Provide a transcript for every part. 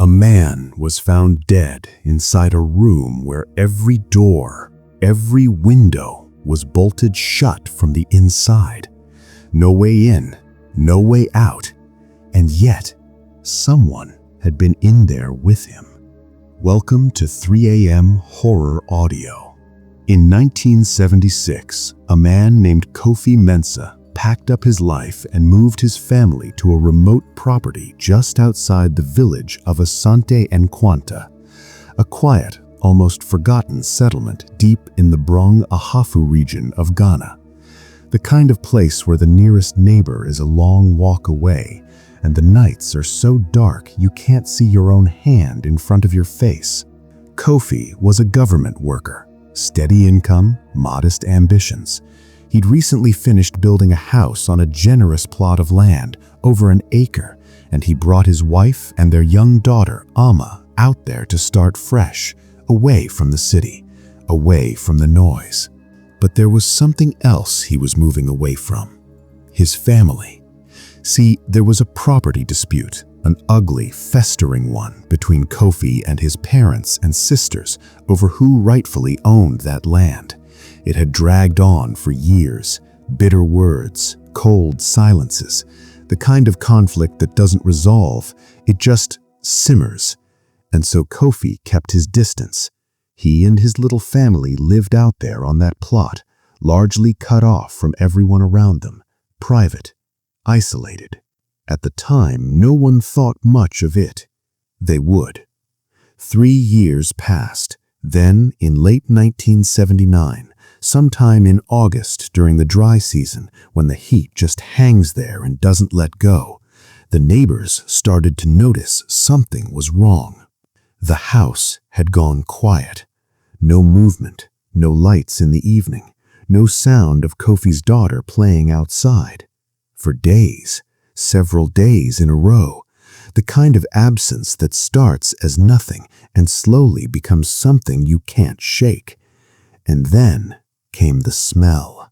man was found dead inside a room where every door, every window was bolted shut from the inside. No way in, no way out, and yet someone had been in there with him. Welcome to 3 AM Horror Audio. In 1976, a man named Kofi Mensah packed up his life and moved his family to a remote property just outside the village of Asante Nkwanta, a quiet, almost forgotten settlement deep in the Brong Ahafo region of Ghana. The kind of place where the nearest neighbor is a long walk away, and the nights are so dark you can't see your own hand in front of your face. Kofi was a government worker, steady income, modest ambitions. He'd recently finished building a house on a generous plot of land, over an acre, and he brought his wife and their young daughter, Amma, out there to start fresh, away from the city, away from the noise. But there was something else he was moving away from: his family. See, there was a property dispute, an ugly, festering one, between Kofi and his parents and sisters over who rightfully owned that land. It had dragged on for years, bitter words, cold silences, the kind of conflict that doesn't resolve, it just simmers. And so Kofi kept his distance. He and his little family lived out there on that plot, largely cut off from everyone around them, private, isolated. At the time, no one thought much of it. They would. 3 years passed. Then, in late 1979, sometime in August during the dry season, when the heat just hangs there and doesn't let go, the neighbors started to notice something was wrong. The house had gone quiet. No movement, no lights in the evening, no sound of Kofi's daughter playing outside. For days, several days in a row, the kind of absence that starts as nothing and slowly becomes something you can't shake. And then came the smell.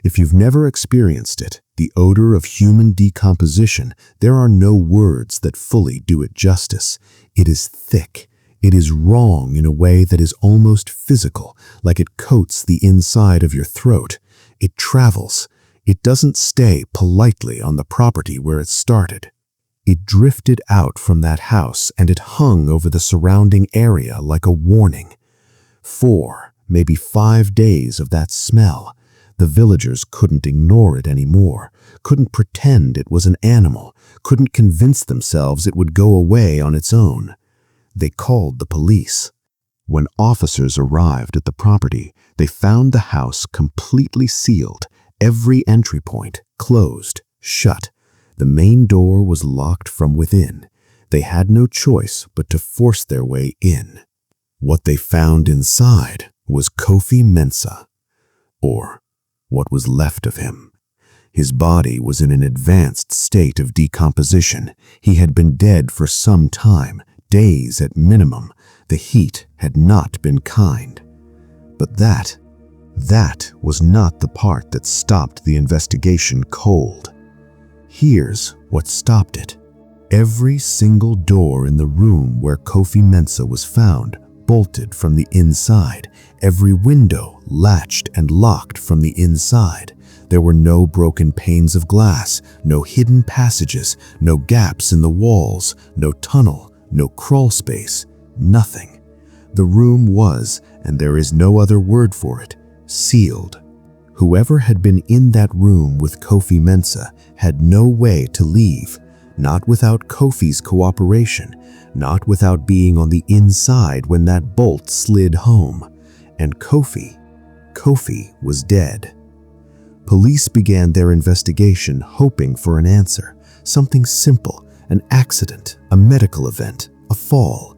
If you've never experienced it, the odor of human decomposition, there are no words that fully do it justice. It is thick. It is wrong in a way that is almost physical, like it coats the inside of your throat. It travels. It doesn't stay politely on the property where it started. It drifted out from that house and it hung over the surrounding area like a warning. 4, maybe 5 days of that smell. The villagers couldn't ignore it anymore, couldn't pretend it was an animal, couldn't convince themselves it would go away on its own. They called the police. When officers arrived at the property, they found the house completely sealed, every entry point closed, shut. The main door was locked from within. They had no choice but to force their way in. What they found inside was Kofi Mensah, or what was left of him. His body was in an advanced state of decomposition. He had been dead for some time, days at minimum. The heat had not been kind. But that was not the part that stopped the investigation cold. Here's what stopped it. Every single door in the room where Kofi Mensah was found bolted from the inside, every window latched and locked from the inside. There were no broken panes of glass, no hidden passages, no gaps in the walls, no tunnel, no crawl space, nothing. The room was, and there is no other word for it, sealed. Whoever had been in that room with Kofi Mensah had no way to leave, not without Kofi's cooperation, not without being on the inside when that bolt slid home. And Kofi was dead. Police began their investigation hoping for an answer, something simple, an accident, a medical event, a fall.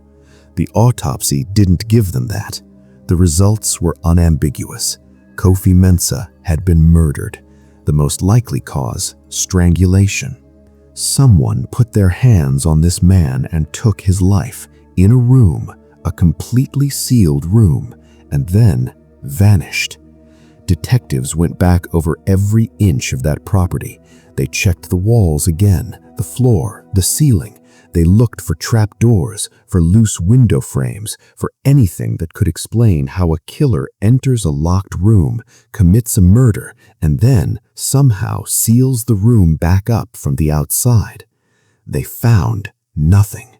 The autopsy didn't give them that. The results were unambiguous. Kofi Mensah had been murdered. The most likely cause, strangulation. Someone put their hands on this man and took his life in a room, a completely sealed room, and then vanished. Detectives went back over every inch of that property. They checked the walls again, the floor, the ceiling. They looked for trapdoors, for loose window frames, for anything that could explain how a killer enters a locked room, commits a murder, and then somehow seals the room back up from the outside. They found nothing.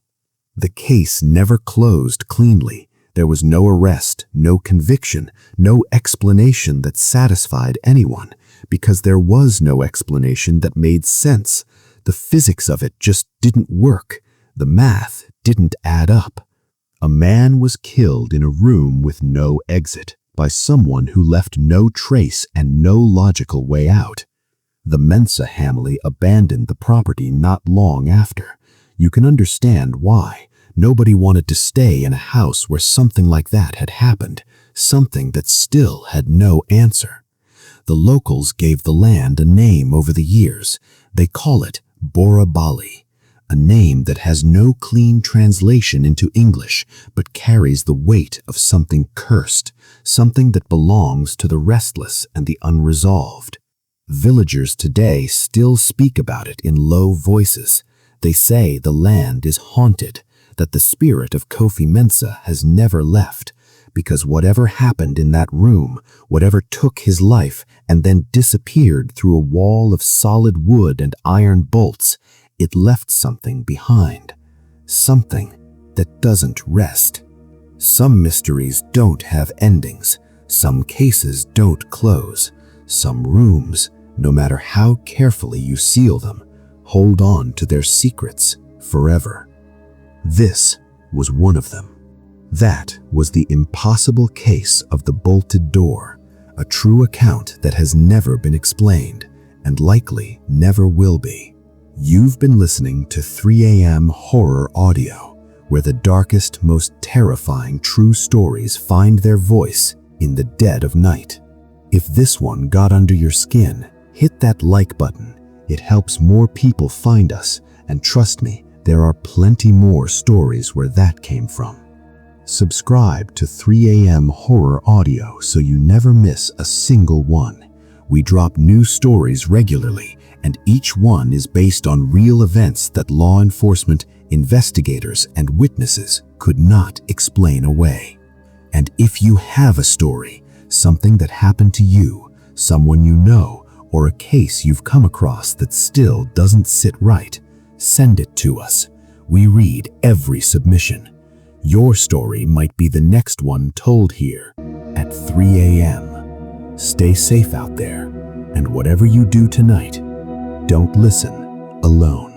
The case never closed cleanly. There was no arrest, no conviction, no explanation that satisfied anyone, because there was no explanation that made sense. The physics of it just didn't work. The math didn't add up. A man was killed in a room with no exit by someone who left no trace and no logical way out. The Mensah family abandoned the property not long after. You can understand why. Nobody wanted to stay in a house where something like that had happened, something that still had no answer. The locals gave the land a name over the years. They call it Bora Bali, a name that has no clean translation into English, but carries the weight of something cursed, something that belongs to the restless and the unresolved. Villagers today still speak about it in low voices. They say the land is haunted, that the spirit of Kofi Mensah has never left, because whatever happened in that room, whatever took his life and then disappeared through a wall of solid wood and iron bolts, it left something behind, something that doesn't rest. Some mysteries don't have endings, some cases don't close, some rooms, no matter how carefully you seal them, hold on to their secrets forever. This was one of them. That was the impossible case of the bolted door, a true account that has never been explained and likely never will be. You've been listening to 3 AM Horror Audio, where the darkest, most terrifying true stories find their voice in the dead of night. If this one got under your skin, hit that like button. It helps more people find us, and trust me, there are plenty more stories where that came from. Subscribe to 3 AM Horror Audio so you never miss a single one. We drop new stories regularly, and each one is based on real events that law enforcement, investigators, and witnesses could not explain away. And if you have a story, something that happened to you, someone you know, or a case you've come across that still doesn't sit right, send it to us. We read every submission. Your story might be the next one told here at 3 AM. Stay safe out there, and whatever you do tonight, don't listen alone.